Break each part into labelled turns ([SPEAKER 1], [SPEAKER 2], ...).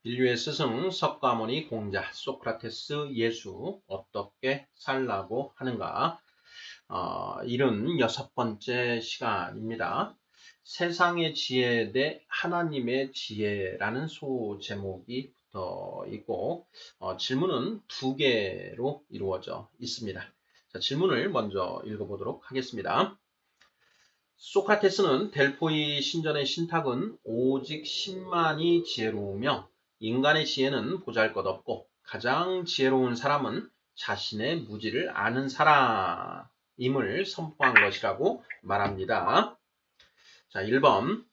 [SPEAKER 1] 인류의 스승 석가모니 공자 소크라테스 예수 어떻게 살라고 하는가 76번째 시간입니다. 세상의 지혜 대 하나님의 지혜라는 소제목이 붙어 있고 질문은 두 개로 이루어져 있습니다. 자, 질문을 먼저 읽어보도록 하겠습니다. 소크라테스는 델포이 신전의 신탁은 오직 신만이 지혜로우며 인간의 지혜는 보잘것없고 가장 지혜로운 사람은 자신의 무지를 아는 사람임을 선포한 것이라고 말합니다. 자, 1번.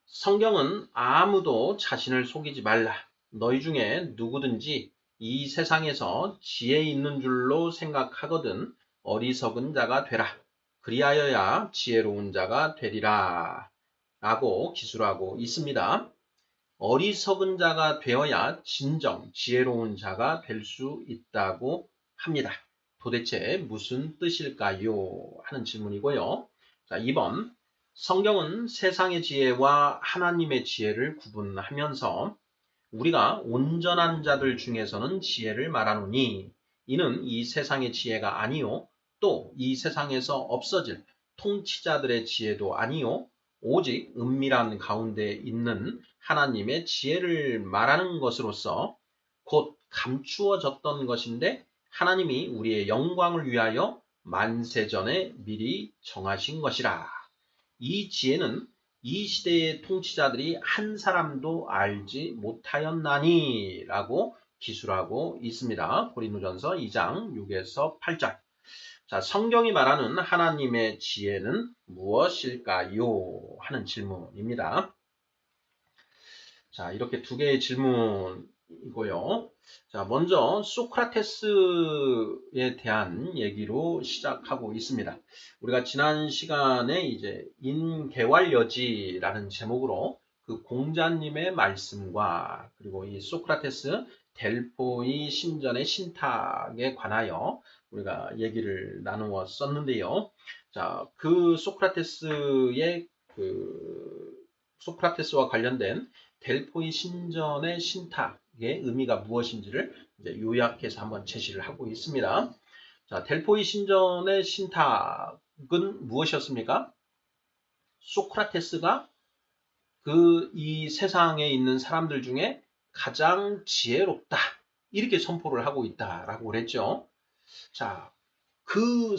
[SPEAKER 1] 성경은 아무도 자신을 속이지 말라. 너희 중에 누구든지 이 세상에서 지혜 있는 줄로 생각하거든 어리석은 자가 되라. 그리하여야 지혜로운 자가 되리라. 라고 기술하고 있습니다. 어리석은 자가 되어야 진정 지혜로운 자가 될 수 있다고 합니다. 도대체 무슨 뜻일까요? 하는 질문이고요. 자, 2번. 성경은 세상의 지혜와 하나님의 지혜를 구분하면서 우리가 온전한 자들 중에서는 지혜를 말하노니 이는 이 세상의 지혜가 아니요 또 이 세상에서 없어질 통치자들의 지혜도 아니요 오직 은밀한 가운데 있는 하나님의 지혜를 말하는 것으로서 곧 감추어졌던 것인데 하나님이 우리의 영광을 위하여 만세전에 미리 정하신 것이라. 이 지혜는 이 시대의 통치자들이 한 사람도 알지 못하였나니 라고 기술하고 있습니다. 고린도전서 2장 6에서 8절. 자, 성경이 말하는 하나님의 지혜는 무엇일까요? 하는 질문입니다. 자, 이렇게 두 개의 질문이고요. 자, 먼저 소크라테스에 대한 얘기로 시작하고 있습니다. 우리가 지난 시간에 이제 인개활여지라는 제목으로 그 공자님의 말씀과 그리고 이 소크라테스 델포이 신전의 신탁에 관하여 우리가 얘기를 나누었었는데요. 자, 그 소크라테스와 관련된 델포이 신전의 신탁의 의미가 무엇인지를 이제 요약해서 한번 제시를 하고 있습니다. 자, 델포이 신전의 신탁은 무엇이었습니까? 소크라테스가 이 세상에 있는 사람들 중에 가장 지혜롭다. 이렇게 선포를 하고 있다라고 그랬죠. 자, 그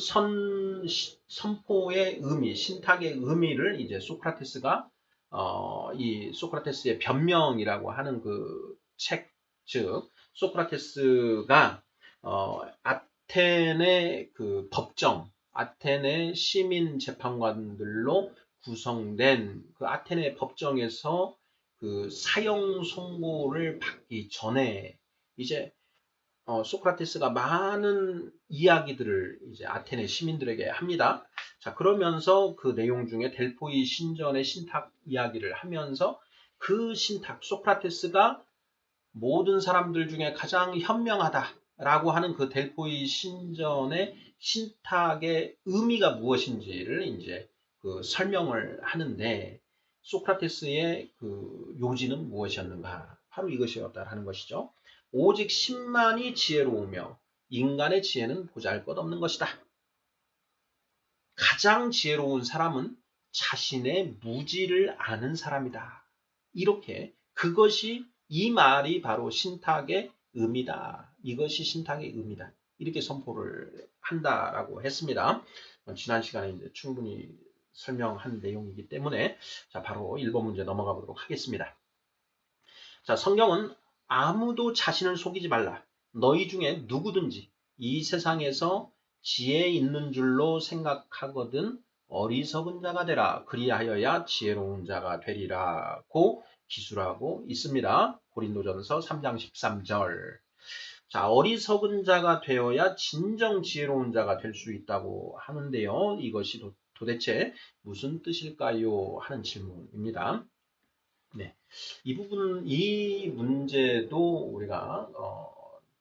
[SPEAKER 1] 선포의 의미, 신탁의 의미를 이제 소크라테스가 이 소크라테스의 변명이라고 하는 그 책, 즉 소크라테스가 아테네 그 법정, 아테네 시민 재판관들로 구성된 그 아테네 법정에서 그 사형 선고를 받기 전에 이제 소크라테스가 많은 이야기들을 이제 아테네 시민들에게 합니다. 자, 그러면서 그 내용 중에 델포이 신전의 신탁 이야기를 하면서 그 신탁, 소크라테스가 모든 사람들 중에 가장 현명하다라고 하는 그 델포이 신전의 신탁의 의미가 무엇인지를 이제 그 설명을 하는데 소크라테스의 그 요지는 무엇이었는가? 바로 이것이었다라는 것이죠. 오직 신만이 지혜로우며 인간의 지혜는 보잘것없는 것이다. 가장 지혜로운 사람은 자신의 무지를 아는 사람이다. 이렇게 그것이 이 말이 바로 신탁의 의미다. 이것이 신탁의 의미다. 이렇게 선포를 한다라고 했습니다. 지난 시간에 이제 충분히 설명한 내용이기 때문에 자, 바로 1번 문제 넘어가 보도록 하겠습니다. 자, 성경은 아무도 자신을 속이지 말라. 너희 중에 누구든지 이 세상에서 지혜 있는 줄로 생각하거든 어리석은 자가 되라. 그리하여야 지혜로운 자가 되리라고 기술하고 있습니다. 고린도전서 3장 13절. 자, 어리석은 자가 되어야 진정 지혜로운 자가 될 수 있다고 하는데요. 이것이 도대체 무슨 뜻일까요? 하는 질문입니다. 네, 이 문제도 우리가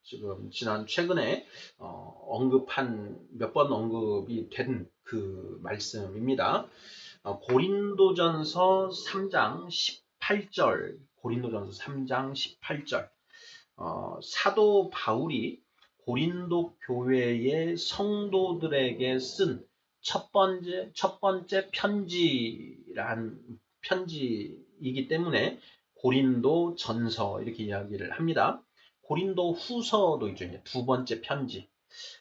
[SPEAKER 1] 지금 최근에 몇 번 언급이 된 그 말씀입니다. 고린도전서 3장 18절, 고린도전서 3장 18절. 사도 바울이 고린도 교회의 성도들에게 쓴 첫 번째 편지이기 때문에 고린도 전서 이렇게 이야기를 합니다. 고린도 후서도 있죠. 이제 두 번째 편지.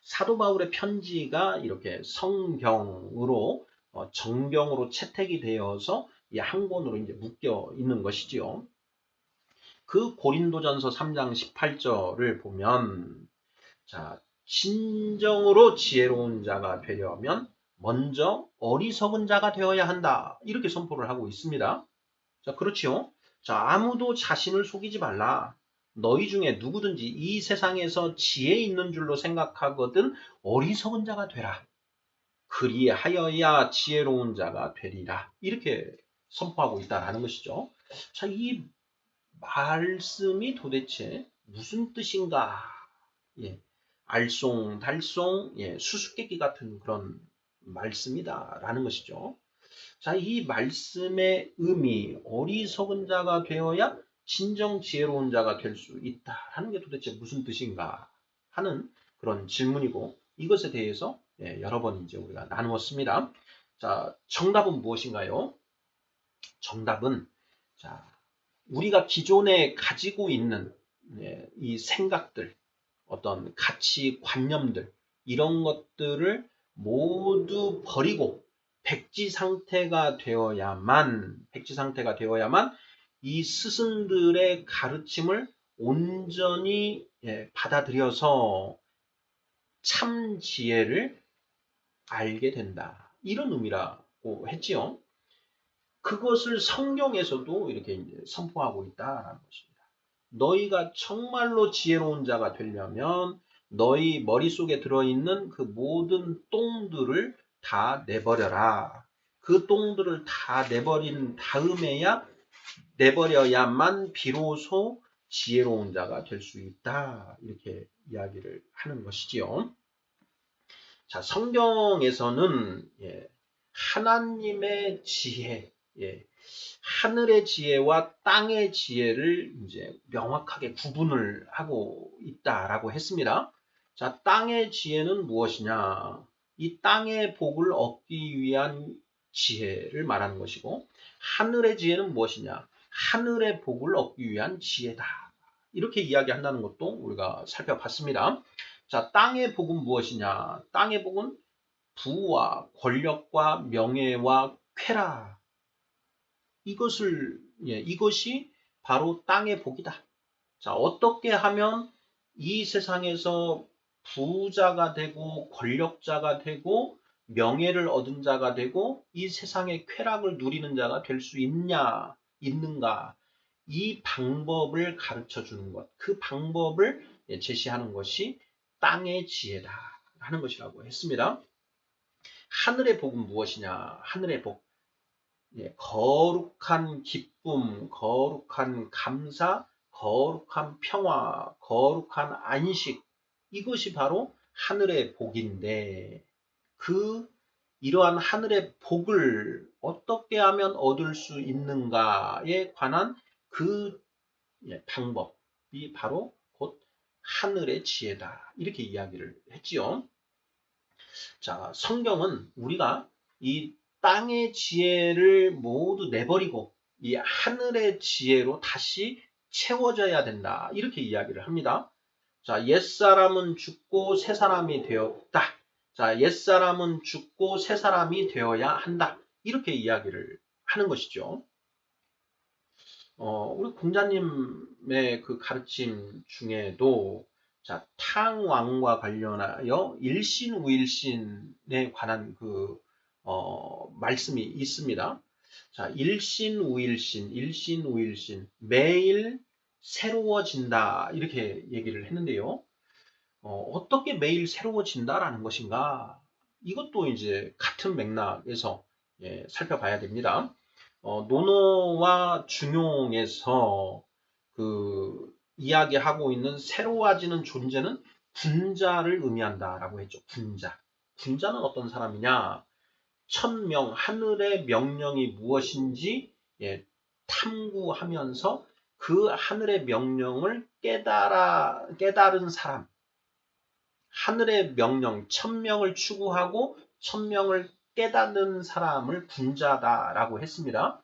[SPEAKER 1] 사도 바울의 편지가 이렇게 성경으로 정경으로 채택이 되어서 이 한 권으로 이제 묶여 있는 것이지요. 그 고린도전서 3장 18절을 보면 자, 진정으로 지혜로운 자가 되려면 먼저 어리석은 자가 되어야 한다. 이렇게 선포를 하고 있습니다. 자, 그렇지요. 자, 아무도 자신을 속이지 말라. 너희 중에 누구든지 이 세상에서 지혜 있는 줄로 생각하거든 어리석은 자가 되라. 그리하여야 지혜로운 자가 되리라. 이렇게 선포하고 있다는 것이죠. 자, 이 말씀이 도대체 무슨 뜻인가? 예, 알쏭달쏭, 수수께끼 같은 그런 말씀이다라는 것이죠. 자, 이 말씀의 의미, 어리석은 자가 되어야 진정 지혜로운 자가 될 수 있다라는 게 도대체 무슨 뜻인가 하는 그런 질문이고, 이것에 대해서 여러 번 이제 우리가 나누었습니다. 자, 정답은 무엇인가요? 정답은 자, 우리가 기존에 가지고 있는 이 생각들, 어떤 가치관념들, 이런 것들을 모두 버리고 백지 상태가 되어야만 이 스승들의 가르침을 온전히 받아들여서 참 지혜를 알게 된다. 이런 의미라고 했지요. 그것을 성경에서도 이렇게 이제 선포하고 있다라는 것입니다. 너희가 정말로 지혜로운 자가 되려면 너희 머릿속에 들어있는 그 모든 똥들을 다 내버려라. 그 똥들을 다 내버려야만 비로소 지혜로운 자가 될 수 있다. 이렇게 이야기를 하는 것이지요. 자, 성경에서는 하나님의 지혜, 하늘의 지혜와 땅의 지혜를 이제 명확하게 구분을 하고 있다라고 했습니다. 자, 땅의 지혜는 무엇이냐? 이 땅의 복을 얻기 위한 지혜를 말하는 것이고, 하늘의 지혜는 무엇이냐? 하늘의 복을 얻기 위한 지혜다. 이렇게 이야기한다는 것도 우리가 살펴봤습니다. 자, 땅의 복은 무엇이냐? 땅의 복은 부와 권력과 명예와 쾌락. 이것이 바로 땅의 복이다. 자, 어떻게 하면 이 세상에서 부자가 되고 권력자가 되고 명예를 얻은 자가 되고 이 세상의 쾌락을 누리는 자가 될 수 있는가? 이 방법을 가르쳐 주는 것, 그 방법을 제시하는 것이 땅의 지혜다 하는 것이라고 했습니다. 하늘의 복은 무엇이냐? 하늘의 복. 거룩한 기쁨, 거룩한 감사, 거룩한 평화, 거룩한 안식, 이것이 바로 하늘의 복인데, 이러한 하늘의 복을 어떻게 하면 얻을 수 있는가에 관한 그 방법이 바로 곧 하늘의 지혜다. 이렇게 이야기를 했지요. 자, 성경은 우리가 이 땅의 지혜를 모두 내버리고 이 하늘의 지혜로 다시 채워져야 된다. 이렇게 이야기를 합니다. 자, 옛사람은 죽고 새 사람이 되었다. 자, 옛사람은 죽고 새 사람이 되어야 한다. 이렇게 이야기를 하는 것이죠. 우리 공자님의 그 가르침 중에도 자, 탕왕과 관련하여 일신우일신에 관한 그 말씀이 있습니다. 자, 일신우일신, 매일 새로워진다 이렇게 얘기를 했는데요. 어떻게 매일 새로워진다라는 것인가? 이것도 이제 같은 맥락에서 살펴봐야 됩니다. 논어와 중용에서 그 이야기하고 있는 새로워지는 존재는 군자를 의미한다라고 했죠. 군자는 어떤 사람이냐? 천명, 하늘의 명령이 무엇인지 탐구하면서 그 하늘의 명령을 깨달은 사람, 하늘의 명령, 천명을 추구하고 천명을 깨닫는 사람을 군자다라고 했습니다.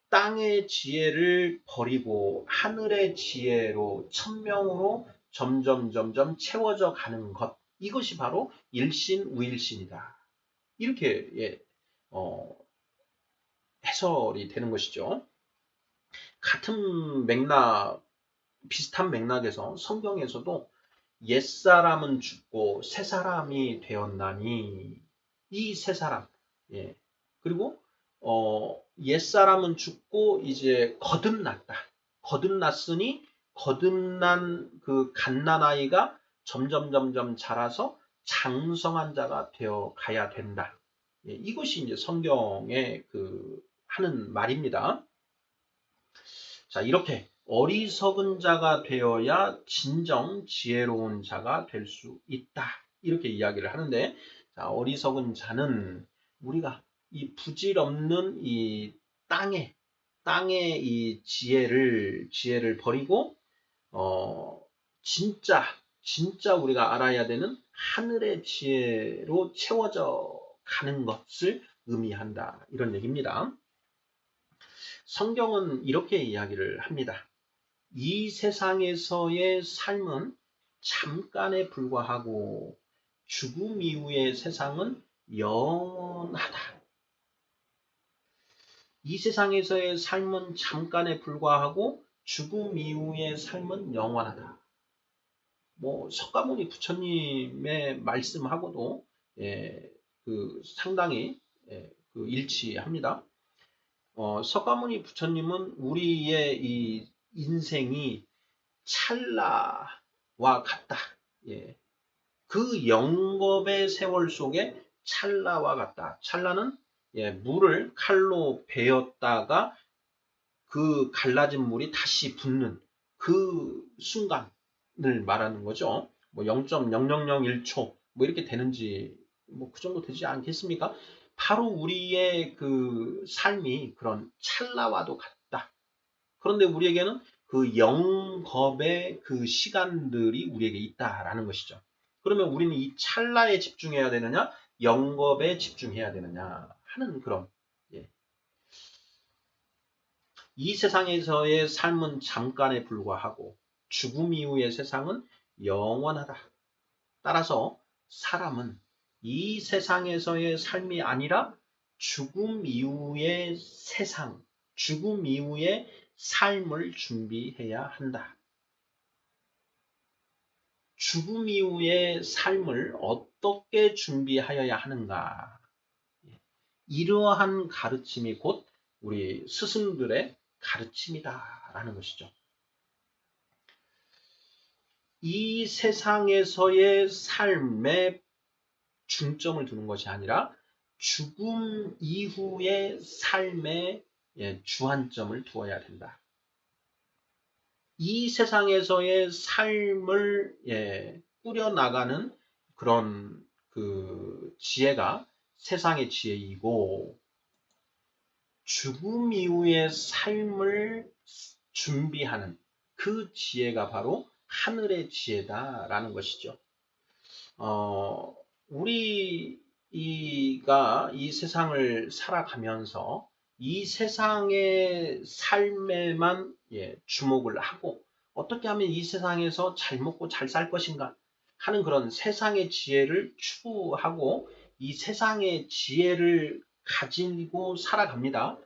[SPEAKER 1] 땅의 지혜를 버리고 하늘의 지혜로 천명으로 점점 채워져 가는 것, 이것이 바로 일신우일신이다. 이렇게 해설이 되는 것이죠. 같은 맥락, 비슷한 맥락에서 성경에서도 옛사람은 죽고 새사람이 되었나니, 이 새사람, 그리고 옛사람은 죽고 이제 거듭났다. 거듭났으니 거듭난 그 갓난아이가 점점 자라서 장성한 자가 되어 가야 된다. 이것이 이제 성경의 하는 말입니다. 자, 이렇게 어리석은 자가 되어야 진정 지혜로운 자가 될 수 있다. 이렇게 이야기를 하는데, 자, 어리석은 자는 우리가 이 부질없는 이 땅의 이 지혜를 버리고 진짜 우리가 알아야 되는 하늘의 지혜로 채워져 가는 것을 의미한다. 이런 얘기입니다. 성경은 이렇게 이야기를 합니다. 이 세상에서의 삶은 잠깐에 불과하고 죽음 이후의 세상은 영원하다. 이 세상에서의 삶은 잠깐에 불과하고 죽음 이후의 삶은 영원하다. 석가모니 부처님의 말씀하고도 상당히 일치합니다. 석가모니 부처님은 우리의 이 인생이 찰나와 같다. 그 영겁의 세월 속에 찰나와 같다. 찰나는 물을 칼로 베었다가 그 갈라진 물이 다시 붙는 그 순간을 말하는 거죠. 0.0001초 이렇게 되는지 그 정도 되지 않겠습니까? 바로 우리의 그 삶이 그런 찰나와도 같다. 그런데 우리에게는 그 영겁의 그 시간들이 우리에게 있다라는 것이죠. 그러면 우리는 이 찰나에 집중해야 되느냐, 영겁에 집중해야 되느냐 하는 그런, 이 세상에서의 삶은 잠깐에 불과하고 죽음 이후의 세상은 영원하다. 따라서 사람은 이 세상에서의 삶이 아니라 죽음 이후의 세상, 죽음 이후의 삶을 준비해야 한다. 죽음 이후의 삶을 어떻게 준비하여야 하는가? 이러한 가르침이 곧 우리 스승들의 가르침이다라는 것이죠. 이 세상에서의 삶에 중점을 두는 것이 아니라 죽음 이후의 삶에 주안점을 두어야 된다. 이 세상에서의 삶을 꾸려나가는 그런 그 지혜가 세상의 지혜이고, 죽음 이후의 삶을 준비하는 그 지혜가 바로 하늘의 지혜다라는 것이죠. 우리가 이 세상을 살아가면서 이 세상의 삶에만 주목을 하고 어떻게 하면 이 세상에서 잘 먹고 잘 살 것인가 하는 그런 세상의 지혜를 추구하고 이 세상의 지혜를 가지고 살아갑니다.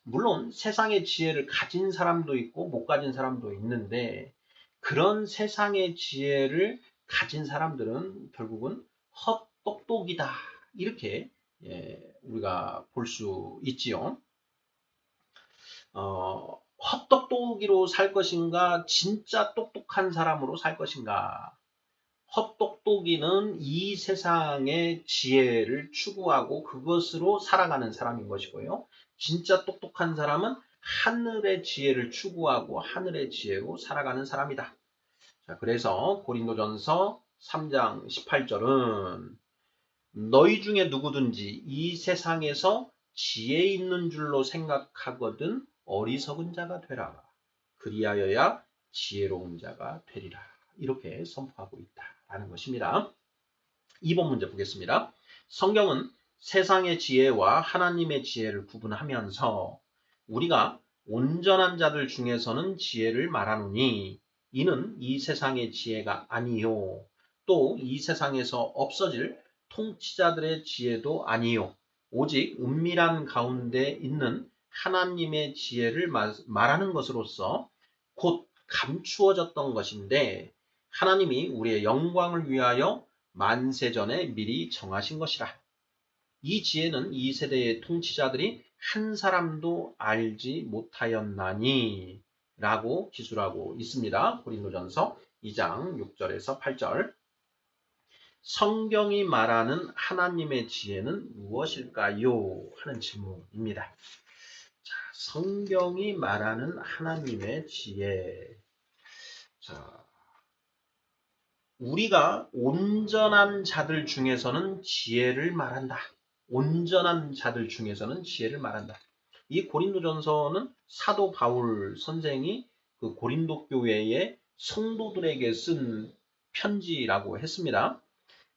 [SPEAKER 1] 물론 세상의 지혜를 가진 사람도 있고 못 가진 사람도 있는데, 그런 세상의 지혜를 가진 사람들은 결국은 헛똑똑이다. 이렇게 우리가 볼 수 있지요. 헛똑똑이로 살 것인가, 진짜 똑똑한 사람으로 살 것인가. 헛똑똑이는 이 세상의 지혜를 추구하고 그것으로 살아가는 사람인 것이고요. 진짜 똑똑한 사람은 하늘의 지혜를 추구하고 하늘의 지혜로 살아가는 사람이다. 자, 그래서 고린도전서 3장 18절은 너희 중에 누구든지 이 세상에서 지혜 있는 줄로 생각하거든 어리석은 자가 되라. 그리하여야 지혜로운 자가 되리라. 이렇게 선포하고 있다라는 것입니다. 2번 문제 보겠습니다. 성경은 세상의 지혜와 하나님의 지혜를 구분하면서 우리가 온전한 자들 중에서는 지혜를 말하노니 이는 이 세상의 지혜가 아니요 또 이 세상에서 없어질 통치자들의 지혜도 아니요 오직 은밀한 가운데 있는 하나님의 지혜를 말하는 것으로서 곧 감추어졌던 것인데 하나님이 우리의 영광을 위하여 만세전에 미리 정하신 것이라. 이 지혜는 이 세대의 통치자들이 한 사람도 알지 못하였나니 라고 기술하고 있습니다. 고린도전서 2장 6절에서 8절. 성경이 말하는 하나님의 지혜는 무엇일까요? 하는 질문입니다. 자, 성경이 말하는 하나님의 지혜. 자, 우리가 온전한 자들 중에서는 지혜를 말한다. 온전한 자들 중에서는 지혜를 말한다. 이 고린도전서는 사도 바울 선생이 그 고린도 교회의 성도들에게 쓴 편지라고 했습니다.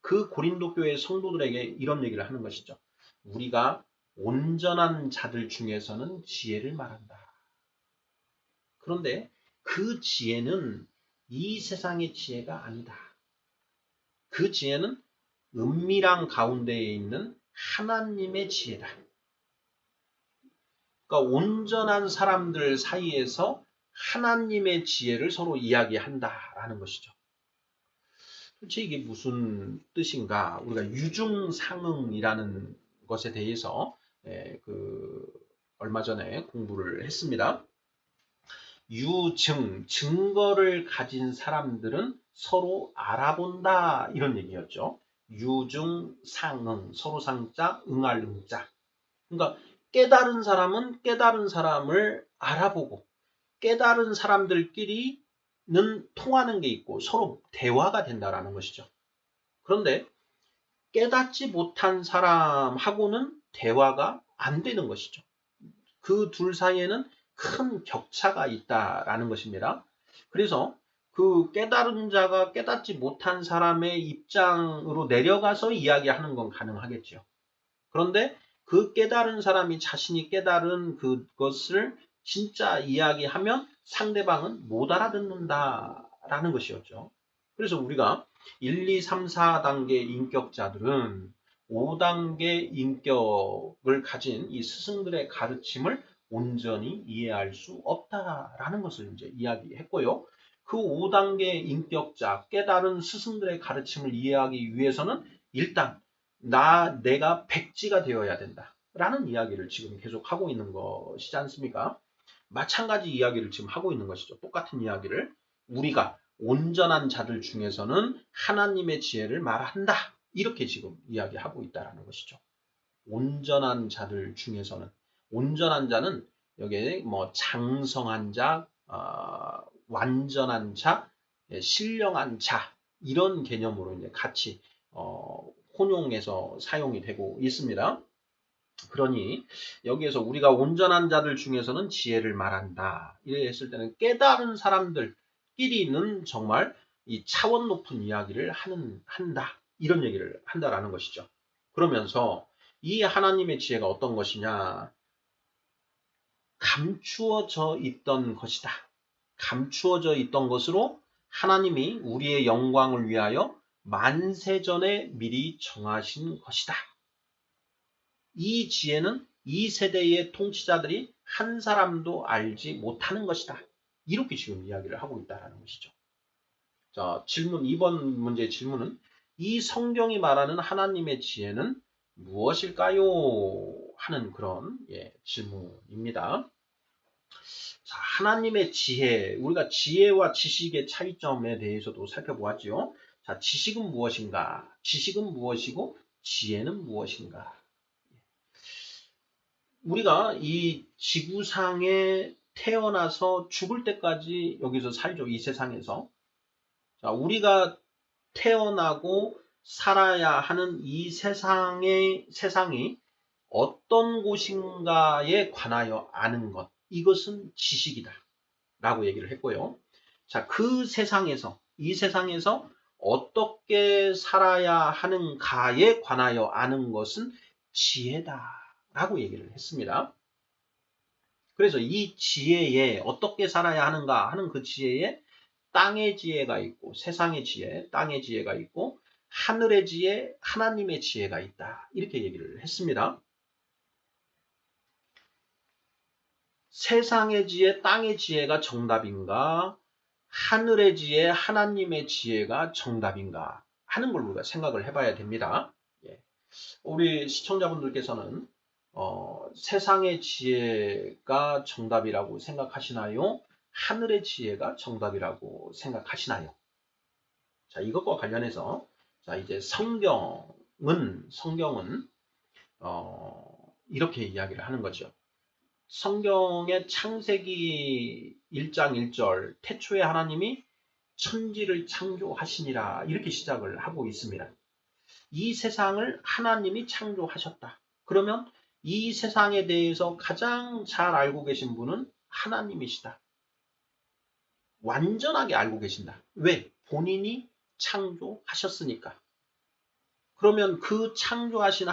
[SPEAKER 1] 그 고린도 교회 성도들에게 이런 얘기를 하는 것이죠. 우리가 온전한 자들 중에서는 지혜를 말한다. 그런데 그 지혜는 이 세상의 지혜가 아니다. 그 지혜는 은밀한 가운데에 있는 하나님의 지혜다. 그러니까 온전한 사람들 사이에서 하나님의 지혜를 서로 이야기한다라는 것이죠. 도대체 이게 무슨 뜻인가? 우리가 유중상응이라는 것에 대해서 얼마 전에 공부를 했습니다. 증거를 가진 사람들은 서로 알아본다 이런 얘기였죠. 유중상응, 서로 상자, 응할 응자. 그러니까 깨달은 사람은 깨달은 사람을 알아보고 깨달은 사람들끼리는 통하는 게 있고 서로 대화가 된다라는 것이죠. 그런데 깨닫지 못한 사람하고는 대화가 안 되는 것이죠. 그 둘 사이에는 큰 격차가 있다라는 것입니다. 그래서 그 깨달은 자가 깨닫지 못한 사람의 입장으로 내려가서 이야기하는 건 가능하겠죠. 그런데 그 깨달은 사람이 자신이 깨달은 그것을 진짜 이야기하면 상대방은 못 알아듣는다라는 것이었죠. 그래서 우리가 1, 2, 3, 4단계 인격자들은 5단계 인격을 가진 이 스승들의 가르침을 온전히 이해할 수 없다라는 것을 이제 이야기했고요. 그 5단계 인격자, 깨달은 스승들의 가르침을 이해하기 위해서는 일단 내가 백지가 되어야 된다. 라는 이야기를 지금 계속 하고 있는 것이지 않습니까? 마찬가지 이야기를 지금 하고 있는 것이죠. 똑같은 이야기를. 우리가 온전한 자들 중에서는 하나님의 지혜를 말한다. 이렇게 지금 이야기하고 있다는 것이죠. 온전한 자들 중에서는. 온전한 자는 여기에 뭐 장성한 자, 완전한 자, 신령한 자 이런 개념으로 이제 같이 혼용해서 사용이 되고 있습니다. 그러니 여기에서 우리가 온전한 자들 중에서는 지혜를 말한다. 이래 했을 때는 깨달은 사람들끼리는 정말 이 차원 높은 이야기를 한다. 이런 얘기를 한다라는 것이죠. 그러면서 이 하나님의 지혜가 어떤 것이냐? 감추어져 있던 것이다. 감추어져 있던 것으로 하나님이 우리의 영광을 위하여 만세전에 미리 정하신 것이다. 이 지혜는 이 세대의 통치자들이 한 사람도 알지 못하는 것이다. 이렇게 지금 이야기를 하고 있다는 것이죠. 자, 2번 문제의 질문은 이 성경이 말하는 하나님의 지혜는 무엇일까요? 하는 그런 질문입니다. 자, 하나님의 지혜, 우리가 지혜와 지식의 차이점에 대해서도 살펴보았죠. 자, 지식은 무엇인가? 지식은 무엇이고 지혜는 무엇인가? 우리가 이 지구상에 태어나서 죽을 때까지 여기서 살죠. 이 세상에서. 자, 우리가 태어나고 살아야 하는 이 세상이 어떤 곳인가에 관하여 아는 것. 이것은 지식이다 라고 얘기를 했고요. 자, 이 세상에서 어떻게 살아야 하는가에 관하여 아는 것은 지혜다라고 얘기를 했습니다. 그래서 이 지혜에 어떻게 살아야 하는가 하는 그 지혜에 땅의 지혜가 있고 세상의 지혜, 땅의 지혜가 있고 하늘의 지혜, 하나님의 지혜가 있다. 이렇게 얘기를 했습니다. 세상의 지혜, 땅의 지혜가 정답인가? 하늘의 지혜, 하나님의 지혜가 정답인가? 하는 걸 우리가 생각을 해봐야 됩니다. 예. 우리 시청자분들께서는 세상의 지혜가 정답이라고 생각하시나요? 하늘의 지혜가 정답이라고 생각하시나요? 자, 이것과 관련해서 자, 이제 성경은 이렇게 이야기를 하는 거죠. 성경의 창세기 1장 1절 태초에 하나님이 천지를 창조하시니라 이렇게 시작을 하고 있습니다. 이 세상을 하나님이 창조하셨다. 그러면 이 세상에 대해서 가장 잘 알고 계신 분은 하나님이시다. 완전하게 알고 계신다. 왜? 본인이 창조하셨으니까. 그러면 그 창조하신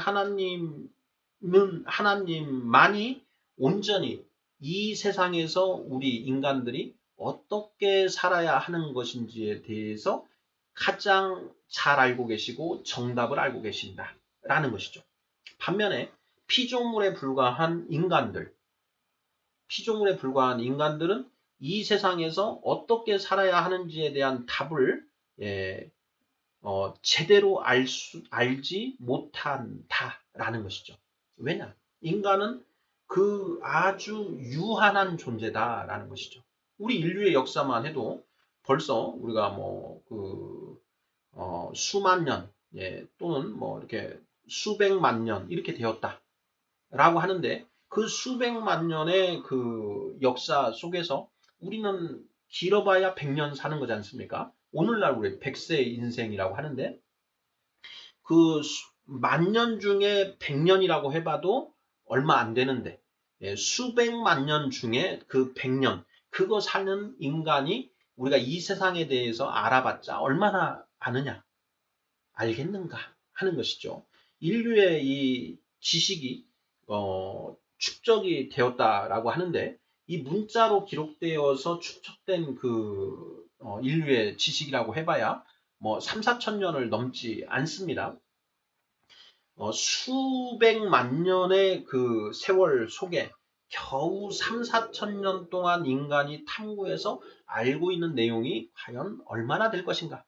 [SPEAKER 1] 하나님만이 온전히 이 세상에서 우리 인간들이 어떻게 살아야 하는 것인지에 대해서 가장 잘 알고 계시고 정답을 알고 계신다라는 것이죠. 반면에 피조물에 불과한 인간들은 이 세상에서 어떻게 살아야 하는지에 대한 답을 제대로 알지 못한다라는 것이죠. 왜냐? 인간은 그 아주 유한한 존재다라는 것이죠. 우리 인류의 역사만 해도 벌써 우리가 수만 년, 또는 이렇게 수백만 년 이렇게 되었다라고 하는데 그 수백만 년의 그 역사 속에서 우리는 길어봐야 100년 사는 거지 않습니까? 오늘날 우리 100세 인생이라고 하는데 그 만 년 중에 100년이라고 해봐도 얼마 안 되는데 수백만 년 중에 그 100년 그거 사는 인간이 우리가 이 세상에 대해서 알아봤자 얼마나 아느냐 알겠는가 하는 것이죠. 인류의 이 지식이 축적이 되었다라고 하는데 이 문자로 기록되어서 축적된 그 인류의 지식이라고 해봐야 3, 4천 년을 넘지 않습니다. 수백만 년의 그 세월 속에 겨우 3, 4천 년 동안 인간이 탐구해서 알고 있는 내용이 과연 얼마나 될 것인가?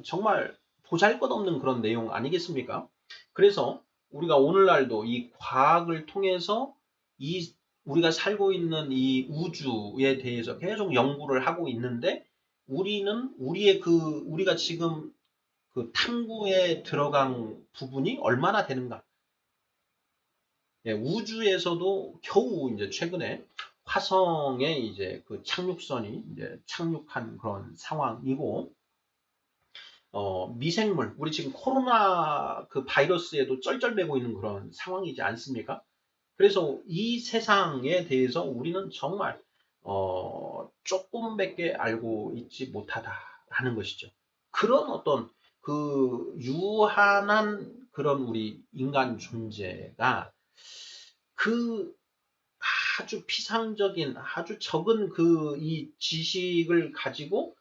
[SPEAKER 1] 정말 보잘것없는 그런 내용 아니겠습니까? 그래서 우리가 오늘날도 이 과학을 통해서 우리가 살고 있는 이 우주에 대해서 계속 연구를 하고 있는데 우리가 지금 그 탐구에 들어간 부분이 얼마나 되는가? 우주에서도 겨우 이제 최근에 화성에 이제 그 착륙선이 이제 착륙한 그런 상황이고, 미생물, 우리 지금 코로나 그 바이러스에도 쩔쩔매고 있는 그런 상황이지 않습니까? 그래서 이 세상에 대해서 우리는 정말, 조금밖에 알고 있지 못하다라는 것이죠. 그런 어떤 그 유한한 그런 우리 인간 존재가 그 아주 피상적인 아주 적은 그 이 지식을 가지고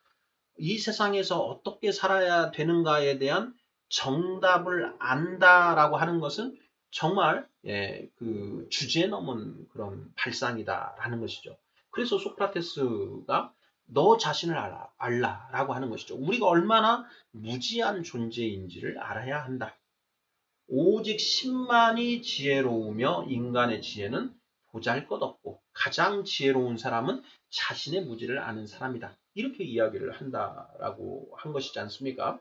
[SPEAKER 1] 이 세상에서 어떻게 살아야 되는가에 대한 정답을 안다라고 하는 것은 정말 그 주제 넘은 그런 발상이다라는 것이죠. 그래서 소크라테스가 너 자신을 알라라고 하는 것이죠. 우리가 얼마나 무지한 존재인지를 알아야 한다. 오직 신만이 지혜로우며 인간의 지혜는 보잘것없고 가장 지혜로운 사람은 자신의 무지를 아는 사람이다. 이렇게 이야기를 한다라고 한 것이지 않습니까?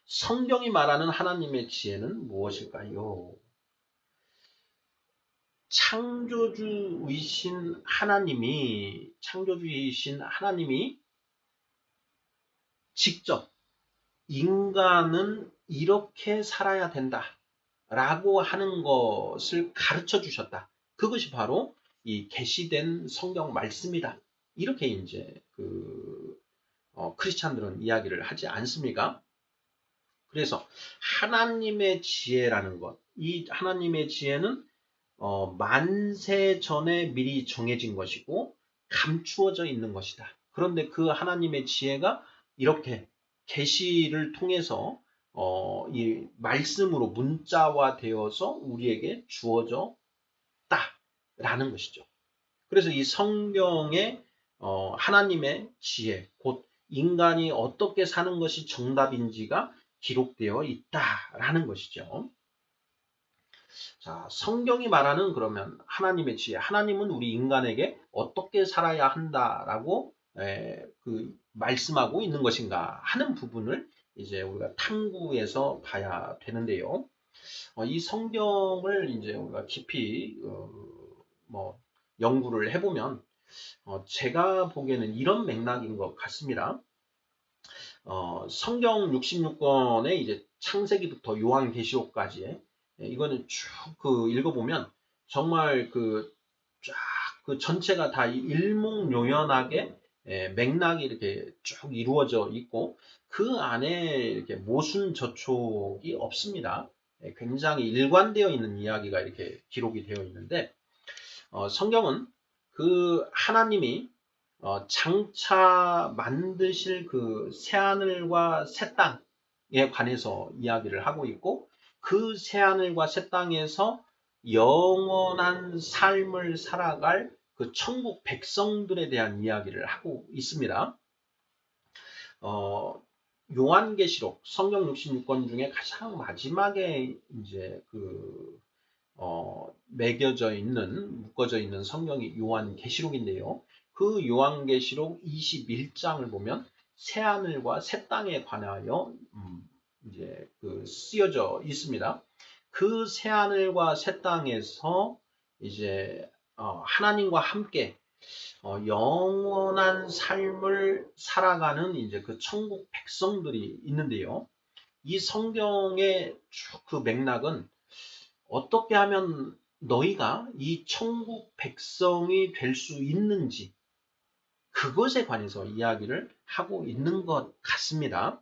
[SPEAKER 1] 성경이 말하는 하나님의 지혜는 무엇일까요? 창조주이신 하나님이 직접 인간은 이렇게 살아야 된다 라고 하는 것을 가르쳐 주셨다. 그것이 바로 이 계시된 성경 말씀이다. 이렇게 이제 크리스찬들은 이야기를 하지 않습니까? 그래서 하나님의 지혜라는 것, 이 하나님의 지혜는 만세 전에 미리 정해진 것이고 감추어져 있는 것이다. 그런데 그 하나님의 지혜가 이렇게 계시를 통해서 이 말씀으로 문자화 되어서 우리에게 주어졌다라는 것이죠. 그래서 이 성경에 하나님의 지혜, 곧 인간이 어떻게 사는 것이 정답인지가 기록되어 있다라는 것이죠. 자, 성경이 말하는 그러면 하나님의 지혜, 하나님은 우리 인간에게 어떻게 살아야 한다라고 말씀하고 있는 것인가 하는 부분을 이제 우리가 탐구해서 봐야 되는데요. 이 성경을 이제 우리가 깊이 뭐 연구를 해보면 제가 보기에는 이런 맥락인 것 같습니다. 성경 66권에 이제 창세기부터 요한계시록까지 이거는 쭉 읽어보면 정말 쫙 전체가 다 일목요연하게 맥락이 이렇게 쭉 이루어져 있고 그 안에 이렇게 모순저촉이 없습니다. 굉장히 일관되어 있는 이야기가 이렇게 기록이 되어 있는데 성경은 그 하나님이 장차 만드실 그 새하늘과 새 땅에 관해서 이야기를 하고 있고 그 새하늘과 새 땅에서 영원한 삶을 살아갈 그 천국 백성들에 대한 이야기를 하고 있습니다. 요한계시록 성경 66권 중에 가장 마지막에 이제 묶어져 있는 성경이 요한계시록인데요. 그 요한계시록 21장을 보면 새하늘과 새 땅에 관하여 이제 쓰여져 있습니다. 그 새하늘과 새 땅에서 이제 하나님과 함께 영원한 삶을 살아가는 이제 그 천국 백성들이 있는데요. 이 성경의 쭉 그 맥락은 어떻게 하면 너희가 이 천국 백성이 될 수 있는지 그것에 관해서 이야기를 하고 있는 것 같습니다.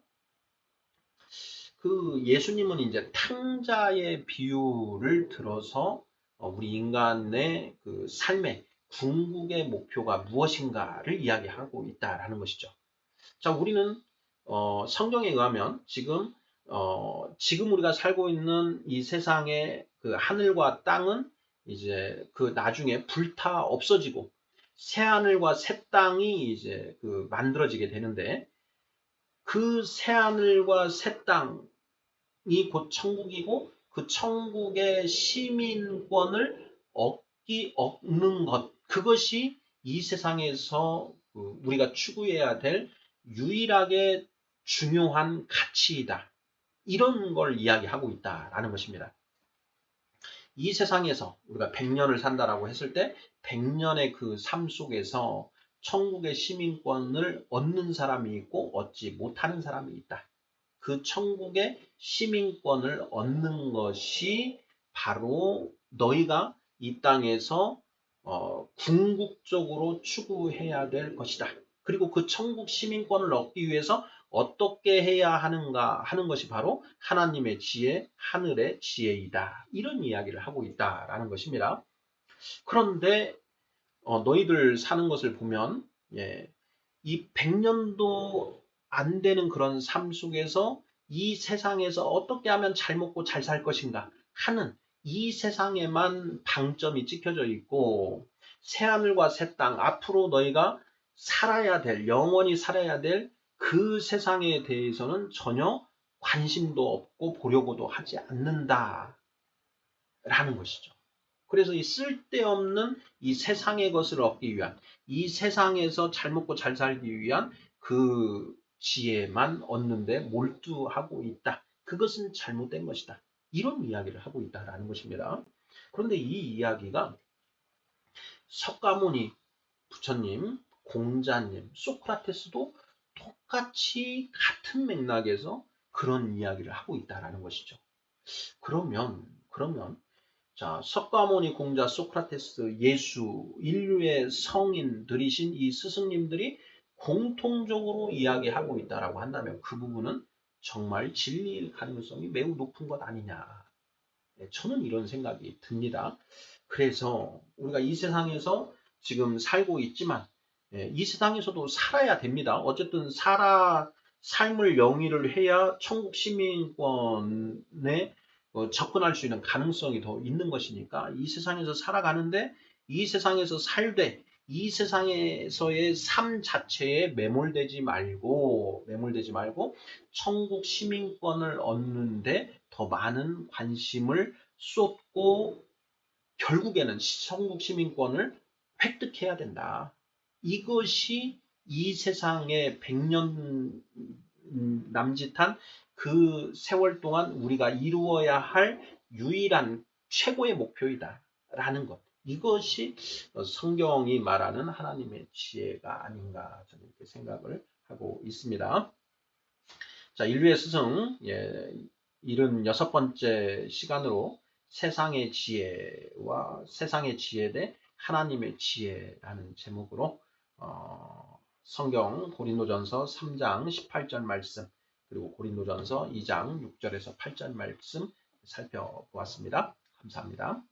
[SPEAKER 1] 예수님은 이제 탕자의 비유를 들어서 우리 인간의 삶의 궁극의 목표가 무엇인가를 이야기하고 있다라는 것이죠. 자, 우리는 성경에 의하면 지금 우리가 살고 있는 이 세상의 하늘과 땅은 이제 나중에 불타 없어지고 새 하늘과 새 땅이 이제 만들어지게 되는데 그 새 하늘과 새 땅이 곧 천국이고 그 천국의 시민권을 얻는 것 그것이 이 세상에서 우리가 추구해야 될 유일하게 중요한 가치이다. 이런 걸 이야기하고 있다라는 것입니다. 이 세상에서 우리가 100년을 산다라고 했을 때 100년의 그 삶 속에서 천국의 시민권을 얻는 사람이 있고 얻지 못하는 사람이 있다. 그 천국의 시민권을 얻는 것이 바로 너희가 이 땅에서 궁극적으로 추구해야 될 것이다. 그리고 그 천국 시민권을 얻기 위해서 어떻게 해야 하는가 하는 것이 바로 하나님의 지혜, 하늘의 지혜이다. 이런 이야기를 하고 있다라는 것입니다. 그런데 너희들 사는 것을 보면 이 100년도 안 되는 그런 삶 속에서 이 세상에서 어떻게 하면 잘 먹고 잘 살 것인가 하는 이 세상에만 방점이 찍혀져 있고 새하늘과 새 땅 앞으로 너희가 살아야 될 영원히 살아야 될 그 세상에 대해서는 전혀 관심도 없고 보려고도 하지 않는다라는 것이죠. 그래서 이 쓸데없는 이 세상의 것을 얻기 위한 이 세상에서 잘 먹고 잘 살기 위한 그 지혜만 얻는데 몰두하고 있다. 그것은 잘못된 것이다. 이런 이야기를 하고 있다라는 것입니다. 그런데 이 이야기가 석가모니 부처님, 공자님, 소크라테스도 똑같이 같은 맥락에서 그런 이야기를 하고 있다라는 것이죠. 그러면 자, 석가모니 공자, 소크라테스, 예수, 인류의 성인들이신 이 스승님들이 공통적으로 이야기하고 있다라고 한다면 그 부분은 정말 진리일 가능성이 매우 높은 것 아니냐. 네, 저는 이런 생각이 듭니다. 그래서 우리가 이 세상에서 지금 살고 있지만 이 세상에서도 살아야 됩니다. 어쨌든 삶을 영위를 해야 천국 시민권에 접근할 수 있는 가능성이 더 있는 것이니까 이 세상에서 살아가는데 이 세상에서 살되 이 세상에서의 삶 자체에 매몰되지 말고 천국 시민권을 얻는데 더 많은 관심을 쏟고 결국에는 천국 시민권을 획득해야 된다. 이것이 이 세상의 100년 남짓한 그 세월 동안 우리가 이루어야 할 유일한 최고의 목표이다. 라는 것. 이것이 성경이 말하는 하나님의 지혜가 아닌가 저는 이렇게 생각을 하고 있습니다. 자, 인류의 스승 76번째 시간으로 세상의 지혜와 세상의 지혜 대 하나님의 지혜라는 제목으로 성경 고린도전서 3장 18절 말씀 그리고 고린도전서 2장 6절에서 8절 말씀 살펴보았습니다. 감사합니다.